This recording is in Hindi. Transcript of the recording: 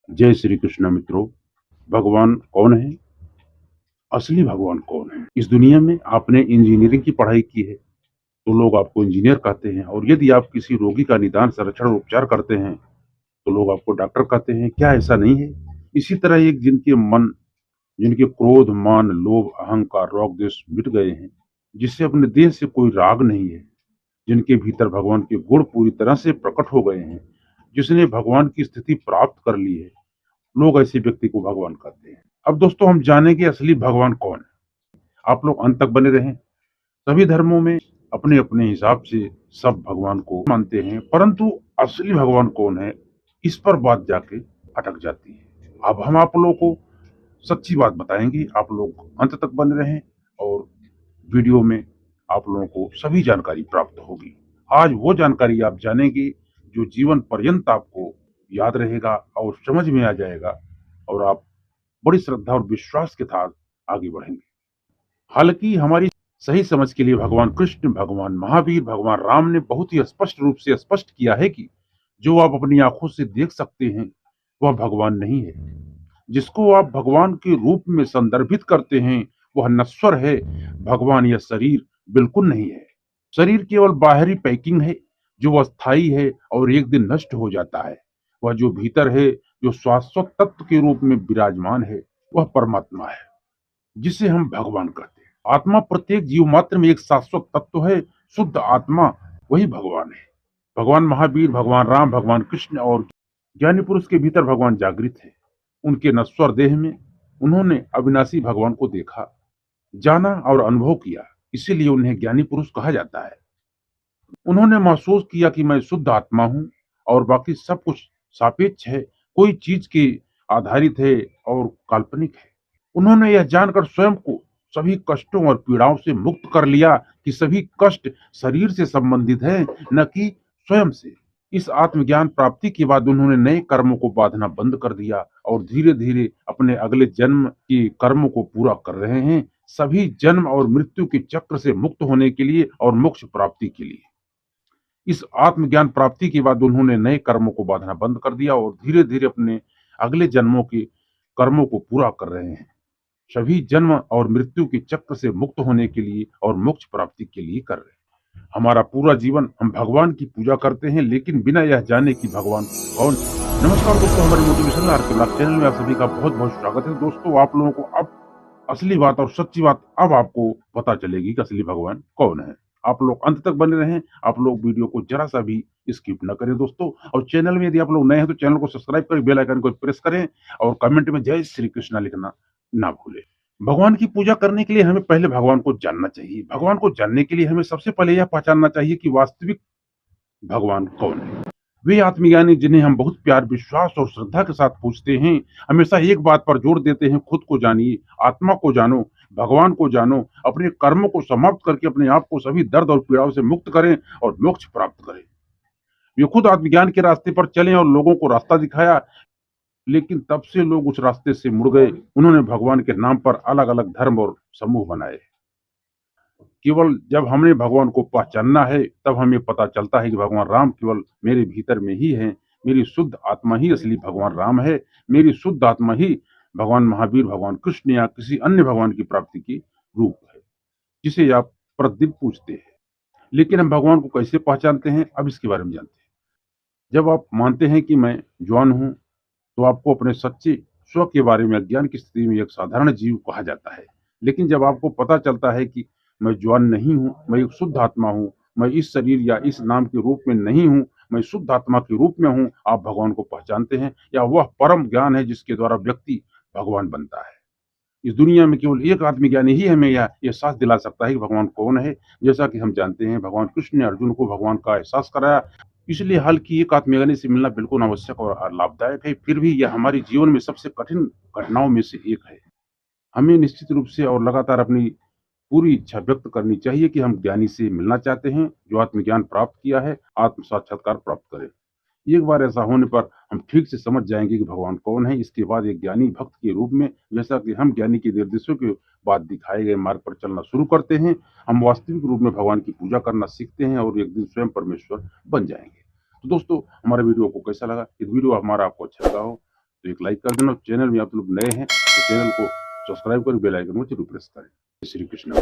जय श्री कृष्ण मित्रों। भगवान कौन है? असली भगवान कौन है? इस दुनिया में आपने इंजीनियरिंग की पढ़ाई की है तो लोग आपको इंजीनियर कहते हैं, और यदि आप किसी रोगी का निदान, संरक्षण और उपचार करते हैं तो लोग आपको डॉक्टर कहते हैं। क्या ऐसा नहीं है? इसी तरह एक जिनके क्रोध, मान, लोभ, अहंकार, रोग, द्वेष मिट गए हैं, जिससे अपने देह से कोई राग नहीं है, जिनके भीतर भगवान के गुण पूरी तरह से प्रकट हो गए हैं, जिसने भगवान की स्थिति प्राप्त कर ली है, लोग ऐसे व्यक्ति को भगवान कहते हैं। अब दोस्तों, हम जानेंगे असली भगवान कौन है। आप लोग अंत तक बने रहें। सभी धर्मों में अपने अपने हिसाब से सब भगवान को मानते हैं, परंतु असली भगवान कौन है, इस पर बात जाके अटक जाती है। अब हम आप लोगों को सच्ची बात बताएंगे। आप लोग अंत तक बने रहें और वीडियो में आप लोगों को सभी जानकारी प्राप्त होगी। आज वो जानकारी आप जानेंगे जो जीवन पर्यंत आपको याद रहेगा और समझ में आ जाएगा, और आप बड़ी श्रद्धा और विश्वास के साथ आगे बढ़ेंगे। हालांकि हमारी सही समझ के लिए भगवान कृष्ण, भगवान महावीर, भगवान राम ने बहुत ही स्पष्ट रूप से स्पष्ट किया है कि जो आप अपनी आंखों से देख सकते हैं वह भगवान नहीं है। जिसको आप भगवान के रूप में संदर्भित करते हैं वह नश्वर है। भगवान या शरीर बिल्कुल नहीं है। शरीर केवल बाहरी पैकिंग है जो अस्थाई है और एक दिन नष्ट हो जाता है। वह जो भीतर है, जो शाश्वत तत्व के रूप में विराजमान है, वह परमात्मा है, जिसे हम भगवान कहते हैं। आत्मा प्रत्येक जीव मात्र में एक शाश्वत तत्व है। शुद्ध आत्मा वही भगवान है। भगवान महावीर, भगवान राम, भगवान कृष्ण और ज्ञानी पुरुष के भीतर भगवान जागृत है। उनके नश्वर देह में उन्होंने अविनाशी भगवान को देखा, जाना और अनुभव किया। इसीलिए उन्हें ज्ञानी पुरुष कहा जाता है। उन्होंने महसूस किया कि मैं शुद्ध आत्मा हूं और बाकी सब कुछ सापेक्ष है, कोई चीज के आधारित है और काल्पनिक है। उन्होंने यह जानकर स्वयं को सभी कष्टों और पीड़ाओं से मुक्त कर लिया कि सभी कष्ट शरीर से संबंधित हैं, न कि स्वयं से। इस आत्मज्ञान प्राप्ति के बाद उन्होंने नए कर्मों को बांधना बंद कर दिया और धीरे धीरे अपने अगले जन्म के कर्मों को पूरा कर रहे हैं, सभी जन्म और मृत्यु के चक्र से मुक्त होने के लिए और मोक्ष प्राप्ति के लिए। इस आत्मज्ञान प्राप्ति के बाद उन्होंने नए कर्मों को बांधना बंद कर दिया और धीरे धीरे अपने अगले जन्मों के कर्मों को पूरा कर रहे हैं, सभी जन्म और मृत्यु के चक्र से मुक्त होने के लिए और मोक्ष प्राप्ति के लिए कर रहे हैं। हमारा पूरा जीवन हम भगवान की पूजा करते हैं, लेकिन बिना यह जाने कि भगवान कौन है। नमस्कार दोस्तों, हमारे मोटिवेशनल आर के ब्लॉग चैनल में आप सभी का बहुत बहुत स्वागत है। दोस्तों, आप लोगों को अब असली बात और सच्ची बात अब आपको पता चलेगी कि असली भगवान कौन है। आप लोग अंत तक बने रहें। आप लोग वीडियो को जरा सा भी स्किप न करें दोस्तों, और चैनल में यदि आप लोग नए हैं तो चैनल को सब्सक्राइब करें, बेल आइकन को प्रेस करें और कमेंट में जय श्री कृष्णा लिखना ना भूलें। भगवान की पूजा करने के लिए हमें पहले भगवान को जानना चाहिए। भगवान को जानने के लिए हमें सबसे पहले यह पहचानना चाहिए कि वास्तविक भगवान कौन है। वे आत्मज्ञानी जिन्हें हम बहुत प्यार, विश्वास और श्रद्धा के साथ पूछते हैं, हमेशा एक बात पर जोर देते हैं, खुद को जानिए, आत्मा को जानो, भगवान को जानो, अपने कर्मों को समाप्त करके अपने आप को सभी दर्द और पीड़ाओं से मुक्त करें और मोक्ष प्राप्त करें। वे खुद आत्मज्ञान के रास्ते पर चले और लोगों को रास्ता दिखाया, लेकिन तब से लोग उस रास्ते से मुड़ गए। उन्होंने भगवान के नाम पर अलग अलग धर्म और समूह बनाए। केवल जब हमने भगवान को पहचानना है तब हमें पता चलता है कि भगवान राम केवल मेरे भीतर में ही है। मेरी शुद्ध आत्मा ही असली भगवान राम है। मेरी शुद्ध आत्मा ही भगवान महावीर, भगवान कृष्ण या किसी अन्य भगवान की प्राप्ति की रूप है, जिसे आप प्रतिदिन पूछते हैं। लेकिन हम भगवान को कैसे पहचानते हैं, अब इसके बारे में जानते हैं। जब आप मानते हैं कि मैं जवान हूं तो आपको अपने सच्चे स्व के बारे में अज्ञान की स्थिति में एक साधारण जीव कहा जाता है। लेकिन जब आपको पता चलता है कि मैं जवान नहीं हूँ, मैं एक शुद्ध आत्मा हूँ, मैं इस शरीर या इस नाम के रूप में नहीं हूँ, मैं शुद्ध आत्मा के रूप में हूँ, आप भगवान को पहचानते हैं। या वह परम ज्ञान है जिसके द्वारा व्यक्ति भगवान बनता है। इस दुनिया में केवल एक आत्मज्ञानी ही हमें यह एहसास दिला सकता है कि भगवान कौन है। जैसा कि हम जानते हैं, भगवान कृष्ण ने अर्जुन को भगवान का एहसास कराया। इसलिए हाल की एक आत्मज्ञानी से मिलना बिल्कुल आवश्यक और लाभदायक है। फिर भी यह हमारे जीवन में सबसे कठिन घटनाओं में से एक है। हमें निश्चित रूप से और लगातार अपनी पूरी इच्छा व्यक्त करनी चाहिए कि हम ज्ञानी से मिलना चाहते हैं जो आत्मज्ञान प्राप्त किया है, आत्म साक्षात्कार प्राप्त करें। एक बार ऐसा होने पर हम ठीक से समझ जाएंगे कि भगवान कौन है। इसके बाद एक ज्ञानी भक्त के रूप में, जैसा कि हम ज्ञानी के निर्देशों के बाद दिखाए गए मार्ग पर चलना शुरू करते हैं, हम वास्तविक रूप में भगवान की पूजा करना सीखते हैं और एक दिन स्वयं परमेश्वर बन जाएंगे। तो दोस्तों, हमारे वीडियो को कैसा लगा? यदि वीडियो हमारा आपको अच्छा लगा हो तो एक लाइक कर देना। चैनल में आप लोग नए हैं तो चैनल को सब्सक्राइब कर बेल आइकन को जरूर प्रेस करें। श्री कृष्ण।